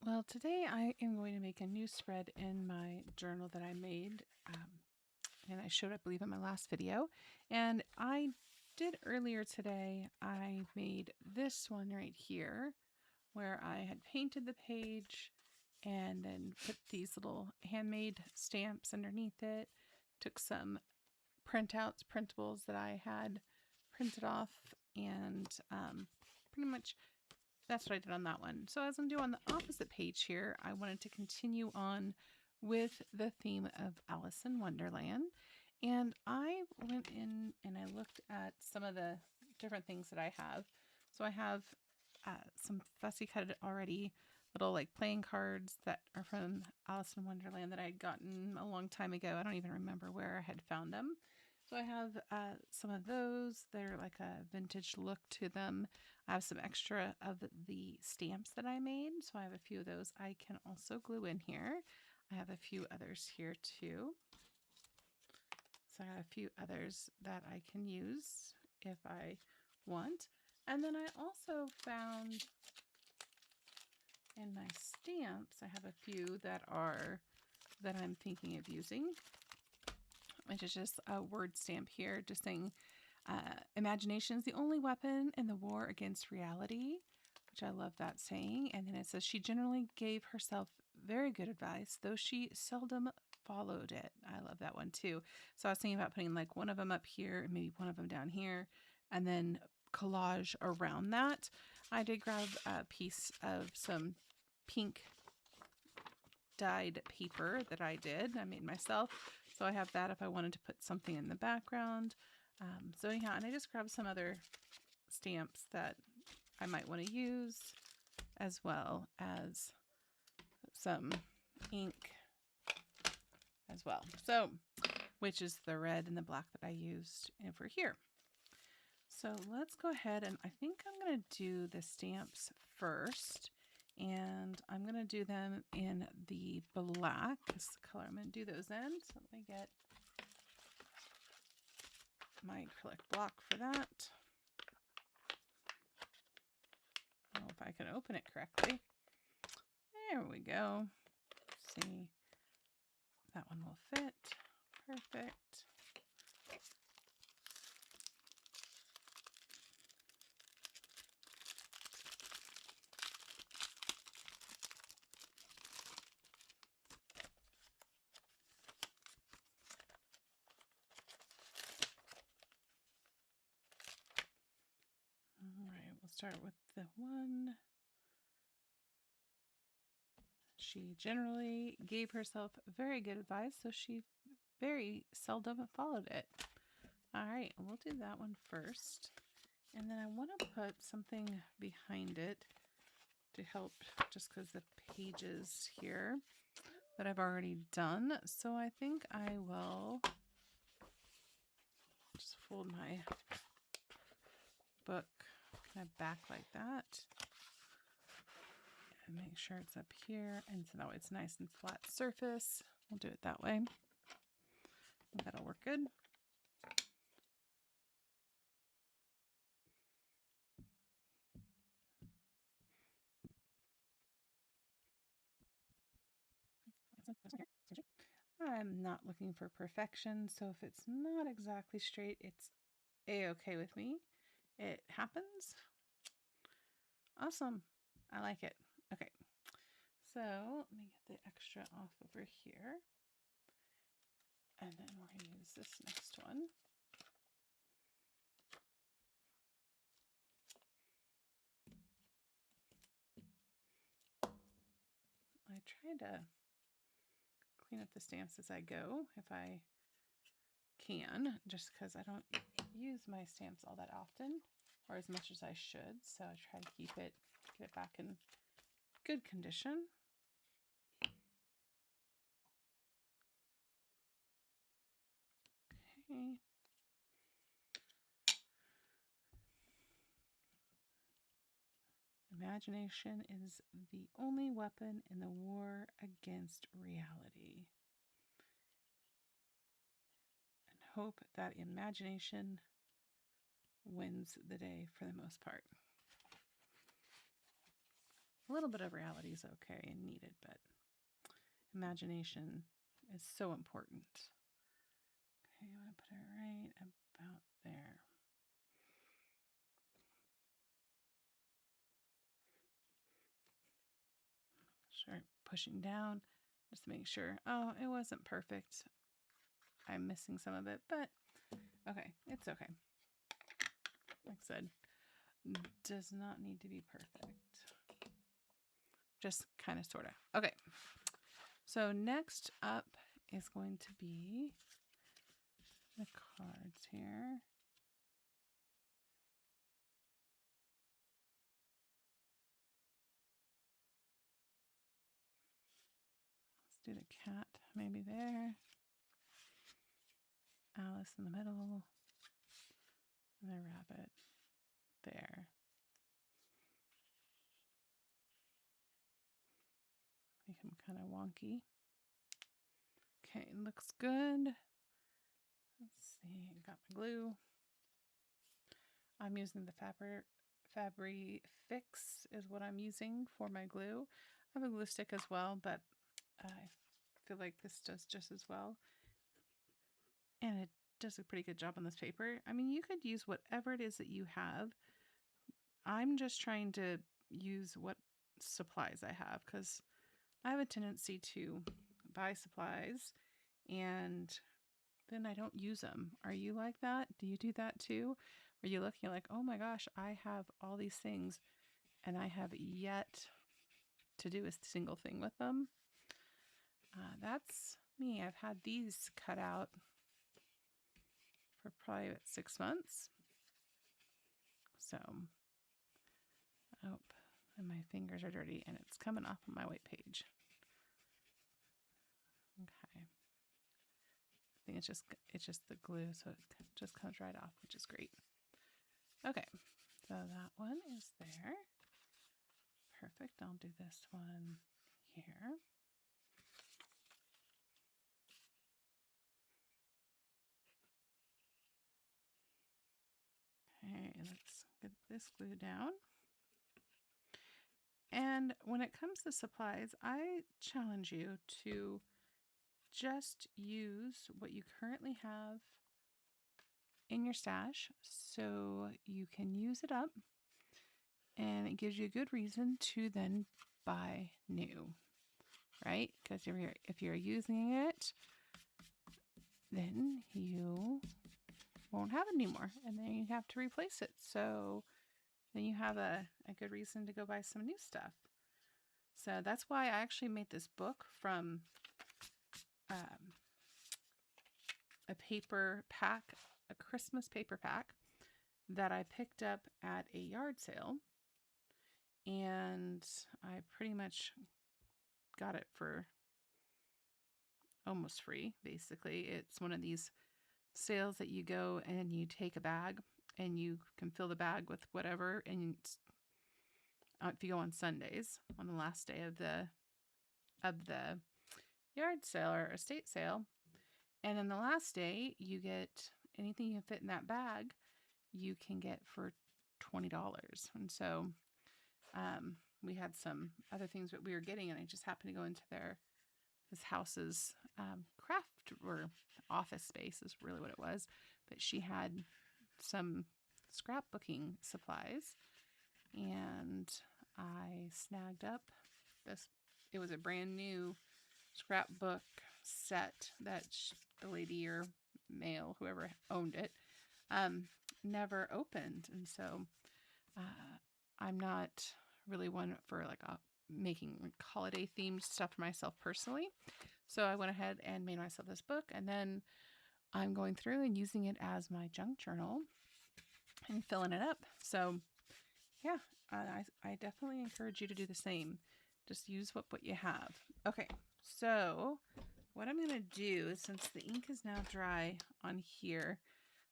Well, today I am going to make a new spread in my journal that I made, and I showed, I believe, in my last video. And I did earlier today, I made this one right here, where I had painted the page and then put these little handmade stamps underneath it, took some printables that I had printed off, and pretty much that's what I did on that one. So as I'm doing on the opposite page here, I wanted to continue on with the theme of Alice in Wonderland. And I went in and I looked at some of the different things that I have. So I have some fussy cut already little like playing cards that are from Alice in Wonderland that I had gotten a long time ago. I don't even remember where I had found them. So I have some of those. They're like a vintage look to them. I have some extra of the stamps that I made. So I have a few of those I can also glue in here. I have a few others here too. So I have a few others that I can use if I want. And then I also found in my stamps, I have a few that I'm thinking of using, which is just a word stamp here, just saying, imagination is the only weapon in the war against reality, which I love that saying. And then it says, she generally gave herself very good advice, though she seldom followed it. I love that one too. So I was thinking about putting like one of them up here and maybe one of them down here, and then collage around that. I did grab a piece of some pink dyed paper that I made myself. So I have that if I wanted to put something in the background. So yeah, and I just grabbed some other stamps that I might want to use, as well as some ink as well. So, which is the red and the black that I used over here. So let's go ahead, and I think I'm going to do the stamps first, and I'm going to do them in the black. This is the color I'm going to do those in. So let me get my acrylic block for that. I don't know if I can open it correctly. There we go. Let's see. That one will fit. Perfect. All right, we'll start with the one. She generally gave herself very good advice, so she very seldom followed it. All right, we'll do that one first. And then I want to put something behind it to help, just because the pages here that I've already done. So I think I will just fold my book kind of back like that. And make sure it's up here, and so that way it's nice and flat surface. We'll do it that way. That'll work good. I'm not looking for perfection, so if it's not exactly straight, it's a-okay with me. It happens. Awesome. I like it. Okay. So let me get the extra off over here. And then we're going to use this next one. I try to clean up the stamps as I go if I can, just because I don't use my stamps all that often or as much as I should. So I try to keep it, get it back in good condition. Okay. Imagination is the only weapon in the war against reality. And hope that imagination wins the day for the most part. A little bit of reality is okay and needed, but imagination is so important. Okay, I'm going to put it right about there. Start pushing down just to make sure. Oh, it wasn't perfect. I'm missing some of it, but okay, it's okay. Like I said, does not need to be perfect. Just kind of, sort of. Okay, so next up is going to be the cards here. Let's do the cat maybe there. Alice in the middle. And the rabbit there. Make him kind of wonky. Okay, looks good. Let's see, got my glue. I'm using the Fabri-Fix is what I'm using for my glue. I have a glue stick as well, but I feel like this does just as well. And it does a pretty good job on this paper. I mean, you could use whatever it is that you have. I'm just trying to use what supplies I have because I have a tendency to buy supplies and then I don't use them. Are you like that? Do you do that too? Are you looking like, oh my gosh, I have all these things and I have yet to do a single thing with them? That's me. I've had these cut out for probably about 6 months. So, oh, and my fingers are dirty and it's coming off of my white page. Okay. I think it's just the glue, so it just comes right off, which is great. Okay, so that one is there. Perfect. I'll do this one here. Okay, let's get this glue down. And when it comes to supplies, I challenge you to just use what you currently have in your stash so you can use it up and it gives you a good reason to then buy new, right? Because if you're using it, then you won't have it anymore and then you have to replace it. So then you have a good reason to go buy some new stuff. So that's why I actually made this book from a paper pack, a Christmas paper pack that I picked up at a yard sale. And I pretty much got it for almost free, basically. It's one of these sales that you go and you take a bag and you can fill the bag with whatever. And if you go on Sundays, on the last day of the yard sale or estate sale, and then the last day you get anything you can fit in that bag, you can get for $20. And so we had some other things that we were getting, and I just happened to go into this house's craft or office space is really what it was. But she had some scrapbooking supplies, and I snagged up this. It was a brand new scrapbook set that the lady or male, whoever owned it, never opened. And so I'm not really one for like making holiday themed stuff for myself personally. So I went ahead and made myself this book, and then I'm going through and using it as my junk journal and filling it up. So yeah, I definitely encourage you to do the same. Just use what you have. Okay, so what I'm going to do is, since the ink is now dry on here,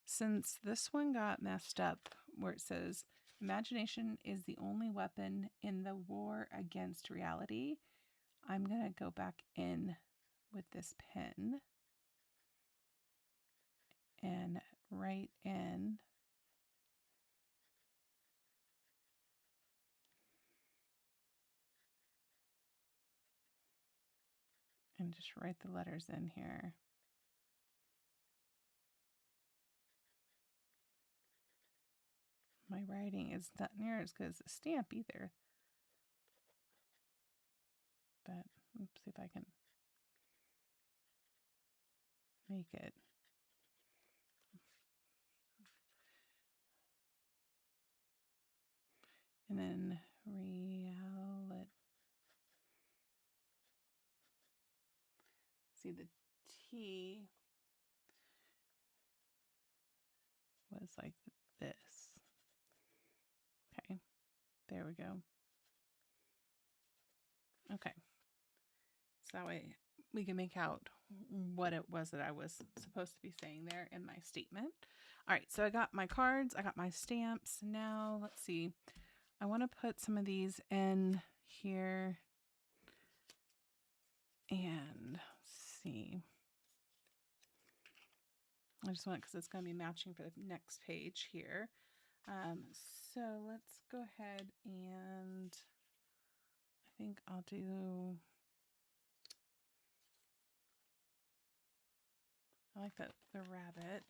since this one got messed up where it says imagination is the only weapon in the war against reality, I'm going to go back in with this pen and write in can just write the letters in here. My writing is not near as good as the stamp either. But let's see if I can make it. And then reality. See, the T was like this. Okay, there we go. Okay, so that way we can make out what it was that I was supposed to be saying there in my statement. All right, so I got my cards, I got my stamps. Now, let's see. I want to put some of these in here. And let's see. I just want it because it's going to be matching for the next page here. So let's go ahead and I think I'll do, I like the rabbit,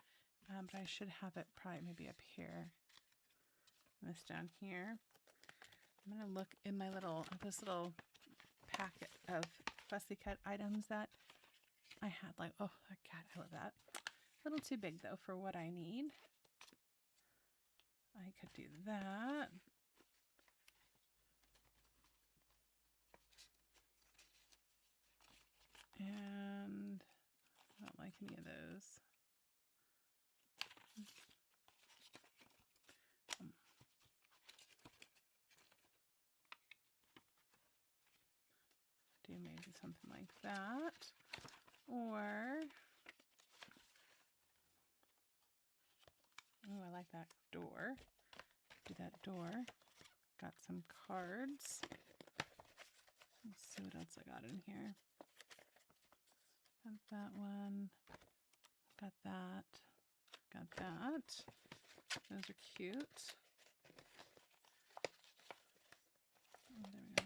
but I should have it probably maybe up here. This down here. I'm going to look in my this little packet of fussy cut items that I had. Like, oh, God, I love that. A little too big though for what I need. I could do that. And I don't like any of those. Do maybe something like that. Or, oh, I like that door. Do that door. Got some cards. Let's see what else I got in here. Got that one. Got that. Got that. Those are cute. Oh, there we go.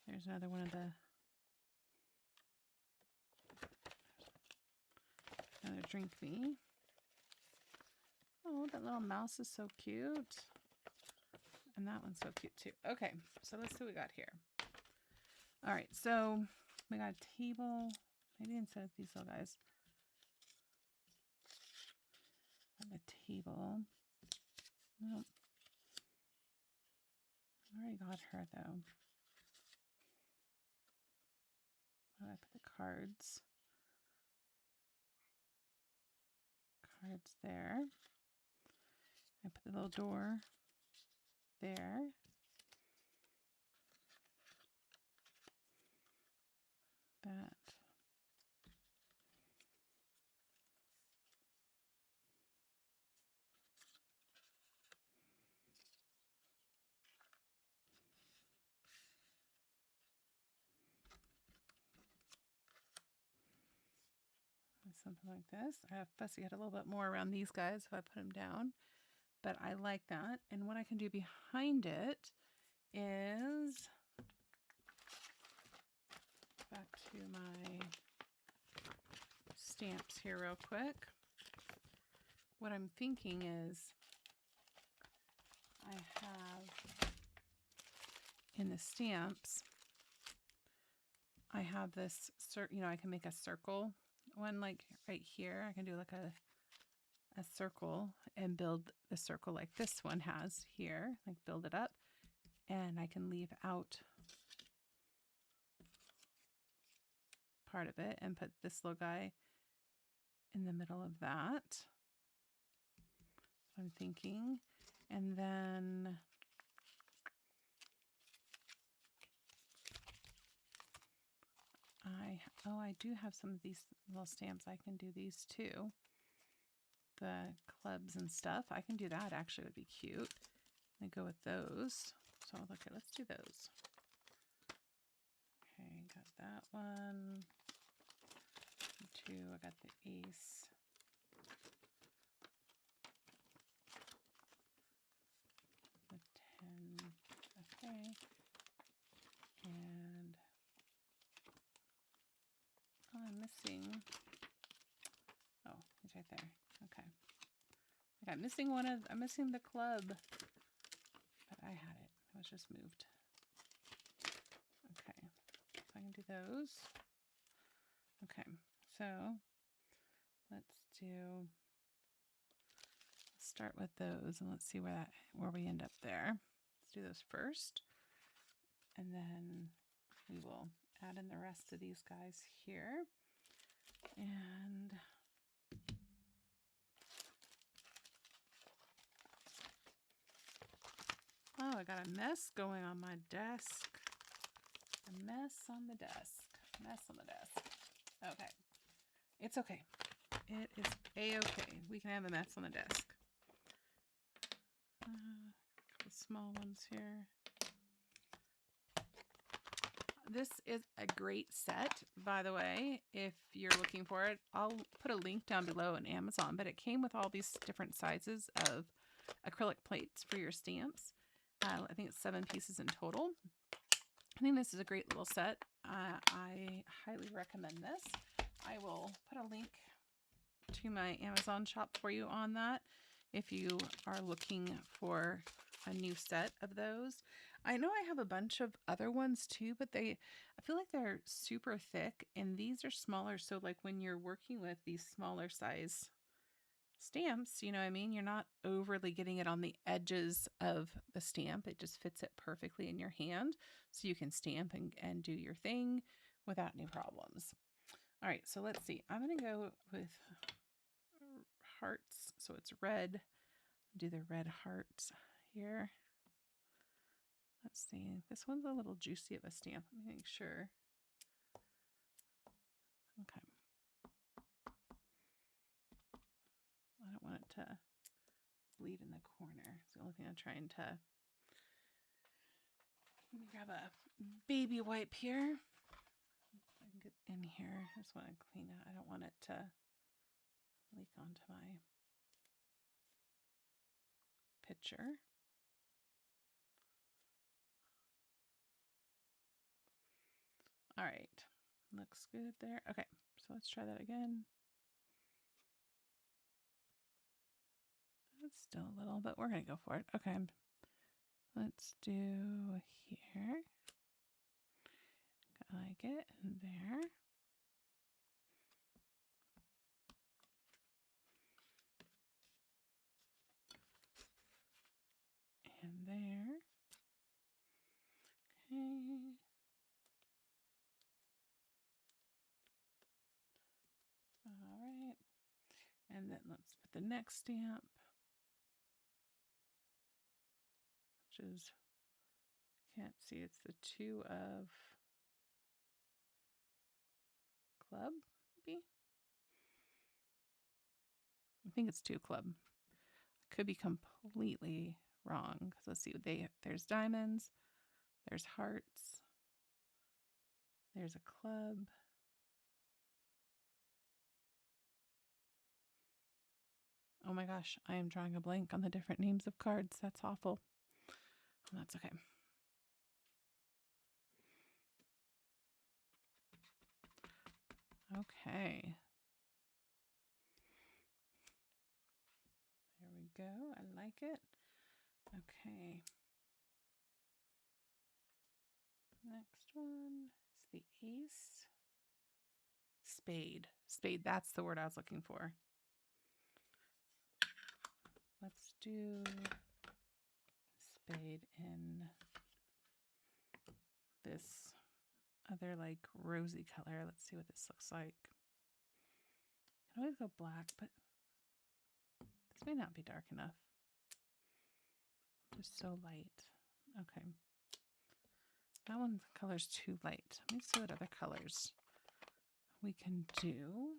There's another one of the another drink me. Oh, that little mouse is so cute. And that one's so cute too. Okay, so let's see what we got here. All right, so we got a table. Maybe instead of these little guys. Got a table. Nope. I already got her though. Oh, I put the cards. Cards there. I put the little door there. That. Something like this. I have fussy cut a little bit more around these guys if I put them down, but I like that. And what I can do behind it is back to my stamps here real quick. What I'm thinking is I have in the stamps, I have this, you know, I can make a circle one like right here. I can do like a circle and build the circle like this one has here, like build it up, and I can leave out part of it and put this little guy in the middle of that. I'm thinking. And then I do have some of these little stamps. I can do these too. The clubs and stuff. I can do that. Actually, would be cute. I go with those. So okay, let's do those. Okay, got that one. Two. I got the ace. The 10. Okay. And missing. Oh, he's right there. Okay. I'm missing one of. I'm missing the club, but I had it. It was just moved. Okay, so I can do those. Okay, so let's start with those, and let's see where we end up there. Let's do those first, and then we will add in the rest of these guys here. And oh, I got a mess going on my desk. A mess on the desk. Mess on the desk. Okay. It's okay. It is a-okay. We can have a mess on the desk. A couple small ones here. This is a great set, by the way, if you're looking for it. I'll put a link down below on Amazon, but it came with all these different sizes of acrylic plates for your stamps. I think it's 7 pieces in total. I think this is a great little set. I highly recommend this. I will put a link to my Amazon shop for you on that if you are looking for a new set of those. I know I have a bunch of other ones too, but I feel like they're super thick, and these are smaller. So like when you're working with these smaller size stamps, you know what I mean? You're not overly getting it on the edges of the stamp. It just fits it perfectly in your hand, so you can stamp and do your thing without any problems. All right, so let's see. I'm going to go with hearts. So it's red. Do the red hearts here. Let's see. This one's a little juicy of a stamp. Let me make sure. Okay. I don't want it to bleed in the corner. It's the only thing I'm trying to. Let me grab a baby wipe here. I can get in here. I just want to clean it. I don't want it to leak onto my picture. All right. Looks good there. Okay. So let's try that again. It's still a little, but we're going to go for it. Okay. Let's do here. I like it. And there. And there. Okay. All right. And then let's put the next stamp, which is, can't see, it's the 2 of club, maybe? I think it's 2 club. I could be completely wrong, because let's see, there's diamonds, there's hearts, there's a club. Oh my gosh, I am drawing a blank on the different names of cards. That's awful. Well, that's okay. Okay. There we go. I like it. Okay. Next one is the ace. Spade. Spade, that's the word I was looking for. Let's do spade in this other like rosy color. Let's see what this looks like. I can always go black, but this may not be dark enough. Just so light. Okay. That one's color's too light. Let me see what other colors we can do.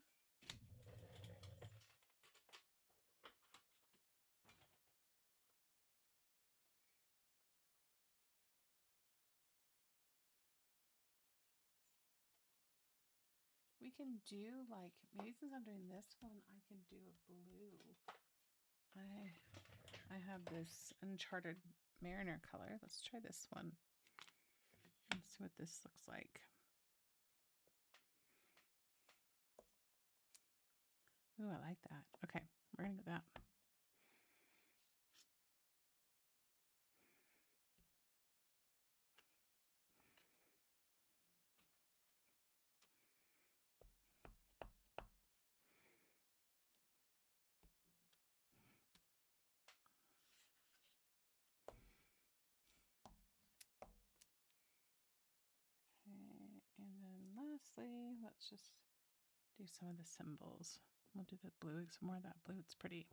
We can do like, maybe since I'm doing this one, I can do a blue. I have this Uncharted Mariner color. Let's try this one. Let's see what this looks like. Ooh, I like that. Okay, we're gonna go with that. Okay, and then lastly, let's just do some of the symbols. We'll do the blue, some more of that blue. It's pretty.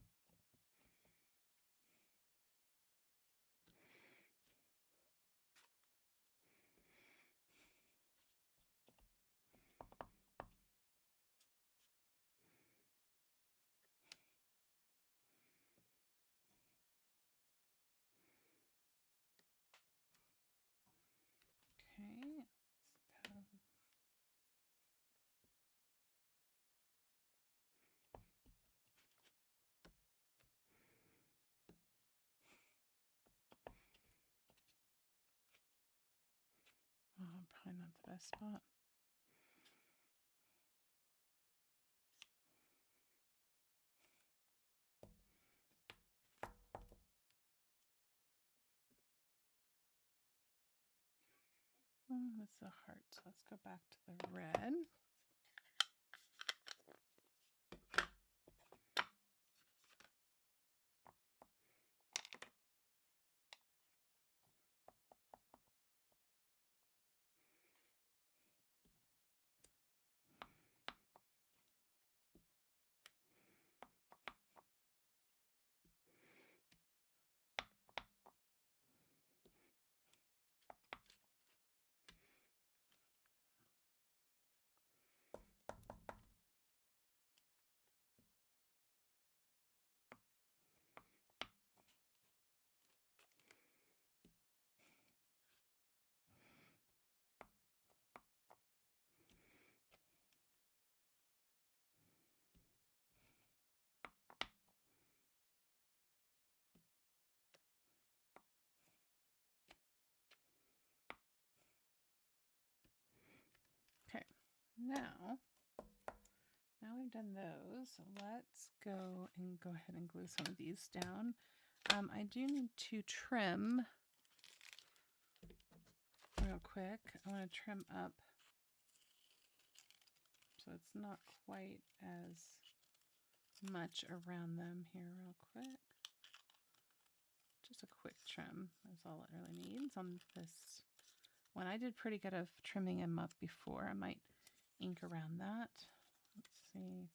Okay, let's go. Oh, probably not the best spot. That's the heart. So let's go back to the red. Okay, now we've done those, let's go ahead and glue some of these down. I do need to trim real quick. I want to trim up so it's not quite as much around them here real quick. Just a quick trim is all it really needs on this one. I did pretty good of trimming them up before. I might ink around that. Let's see.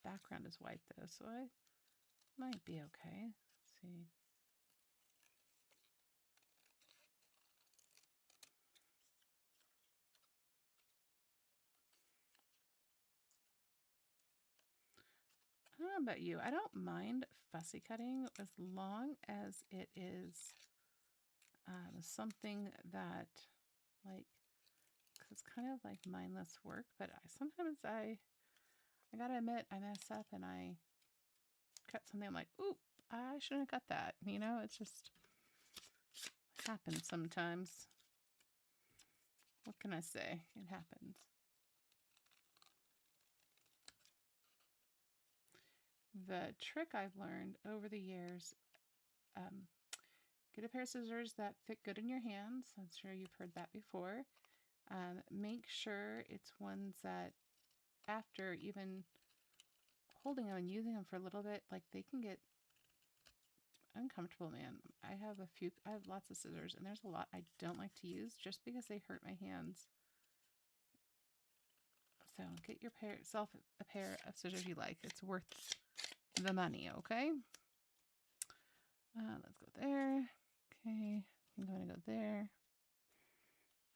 Background is white though, so I might be okay. Let's see. I don't know about you. I don't mind fussy cutting as long as it is something that, like, cause it's kind of like mindless work, but sometimes I gotta admit I mess up and I cut something. I'm like, ooh, I shouldn't have cut that. You know, it's just happens sometimes. What can I say? It happens. The trick I've learned over the years, get a pair of scissors that fit good in your hands. I'm sure you've heard that before. Make sure it's ones that after even holding them and using them for a little bit, like they can get uncomfortable, man. I have lots of scissors and there's a lot I don't like to use just because they hurt my hands. So get yourself a pair of scissors you like. It's worth the money, okay? Let's go there. Okay, I think I'm gonna go there.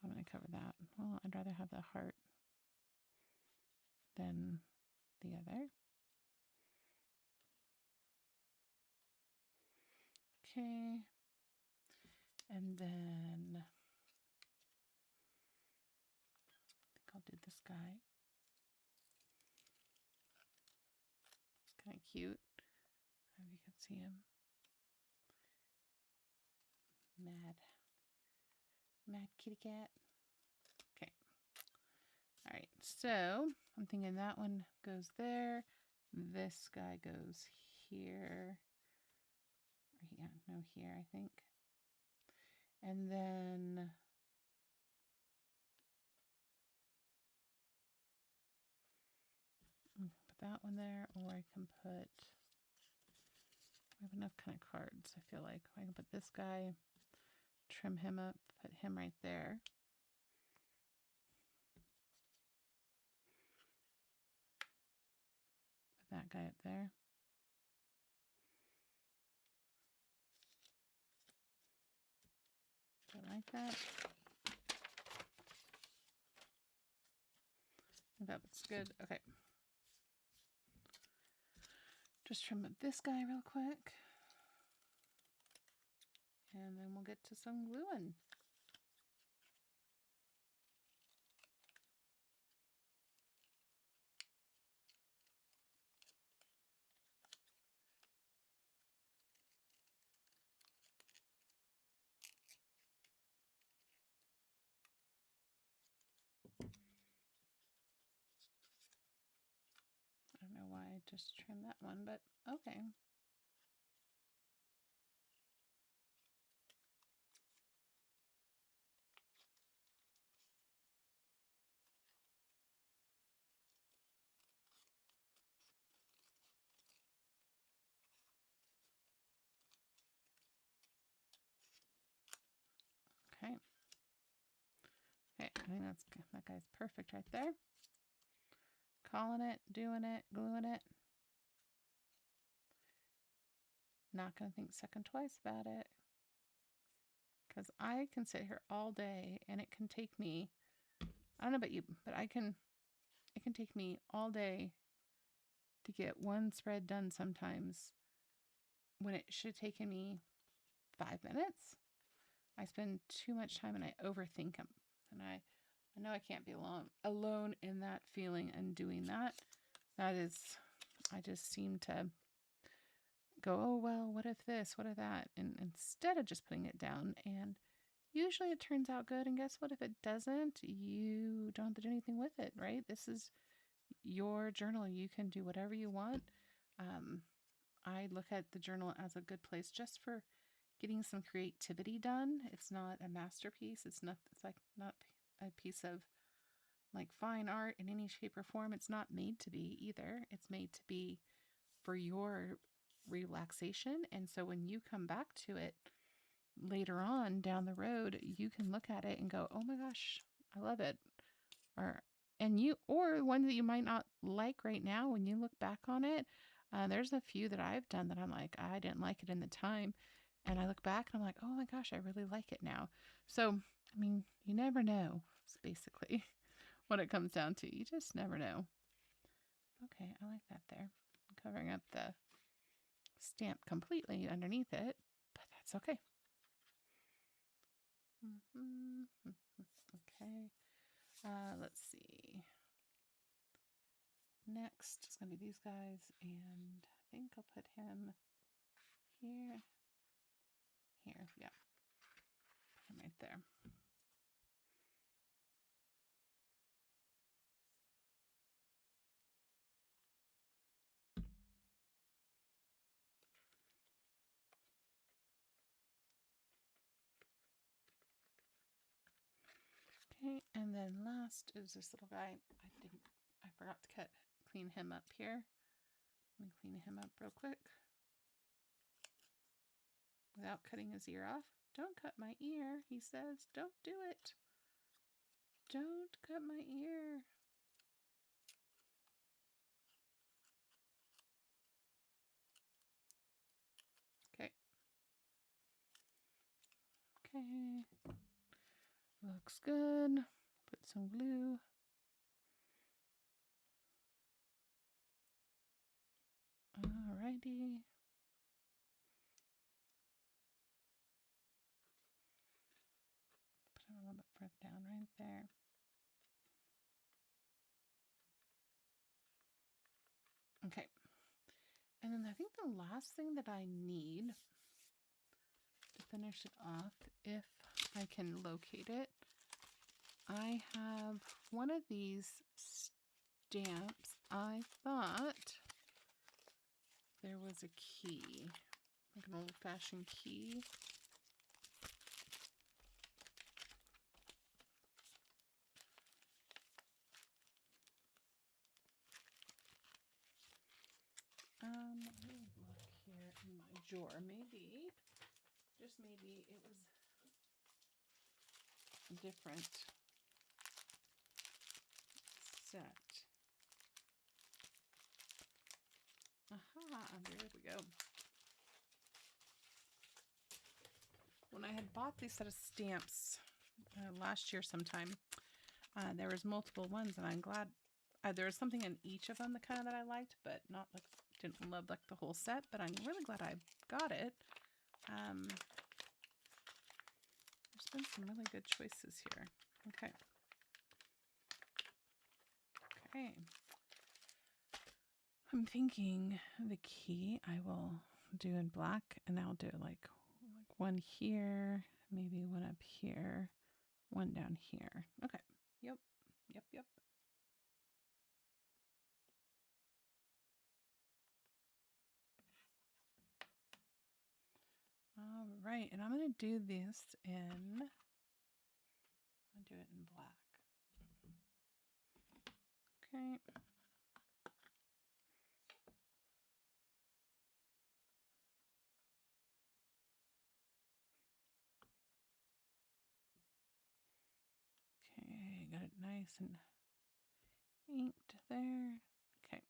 I'm gonna cover that. Well, I'd rather have the heart than the other. Okay, and then I think I'll do this guy. It's kind of cute. I hope you can see him. Mad kitty cat. Okay. All right, so I'm thinking that one goes there. This guy goes here. Yeah, no, here, I think. And then I can put that one there, or I can put, I have enough kind of cards, I feel like. I can put this guy, trim him up, put him right there. Put that guy up there. I like that. That looks good. Okay. Just trim up this guy real quick. And then we'll get to some gluing. I don't know why I just trimmed that one, but okay. Okay. Okay, I think that guy's perfect right there. Calling it, doing it, gluing it. Not going to think second twice about it. Because I can sit here all day and it can take me, I don't know about you, but it can take me all day to get one spread done sometimes when it should have taken me 5 minutes. I spend too much time and I overthink them. And I know I can't be alone in that feeling and doing that. That is, I just seem to go, oh, well, what if this, what if that? And instead of just putting it down, and usually it turns out good. And guess what? If it doesn't, you don't have to do anything with it, right? This is your journal. You can do whatever you want. I look at the journal as a good place just for getting some creativity done. It's not a masterpiece. It's like not a piece of like fine art in any shape or form. It's not made to be either. It's made to be for your relaxation. And so when you come back to it later on down the road, you can look at it and go, oh my gosh, I love it. Or one that you might not like right now, when you look back on it, there's a few that I've done that I'm like, I didn't like it in the time. And I look back and I'm like, oh my gosh, I really like it now. So, I mean, you never know. It's basically what it comes down to. You just never know. Okay, I like that there. I'm covering up the stamp completely underneath it, but that's okay. Okay, let's see. Next is going to be these guys, and I think I'll put him here. Yeah. Put him right there. Okay, and then last is this little guy. I forgot to clean him up here. Let me clean him up real quick without cutting his ear off. Don't cut my ear, he says. Don't do it. Don't cut my ear. Okay. Okay. Looks good. Put some glue. Alrighty. Put him a little bit further down right there. Okay. And then I think the last thing that I need to finish it off, if I can locate it, I have one of these stamps. I thought there was a key, like an old-fashioned key. Let me look here in my drawer. Maybe, just maybe, it was a different set. Aha, there we go. When I had bought this set of stamps last year sometime, there was multiple ones, and I'm glad there was something in each of them that I liked, but not like didn't love like the whole set. But I'm really glad I got it. There's been some really good choices here. Okay. I'm thinking the key I will do in black, and I'll do like one here, maybe one up here, one down here. Okay. Yep. All right, and I'm going to do this in, I'm going to do it in black. Okay. Okay, got it nice and inked there. Okay.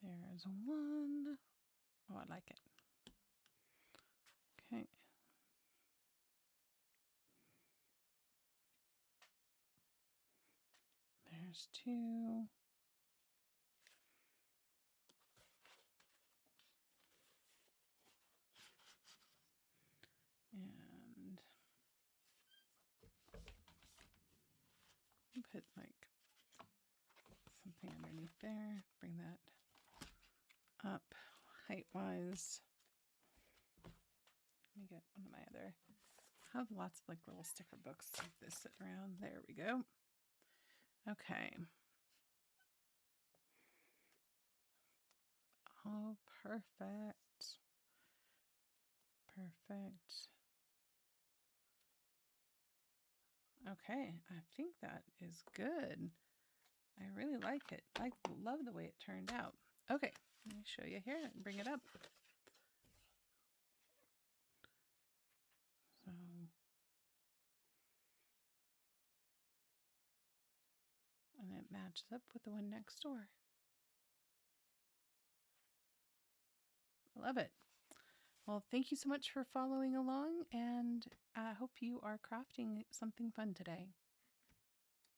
There's one. Oh, I like it. Okay. There's two. And put like something underneath there. Bring that up height-wise. Let me get one of my other. I have lots of like little sticker books like this sitting around. There we go. Okay. Oh, perfect. Perfect. Okay, I think that is good. I really like it. I love the way it turned out. Okay, let me show you here and bring it up. So, and it matches up with the one next door. I love it. Well, thank you so much for following along, and I hope you are crafting something fun today.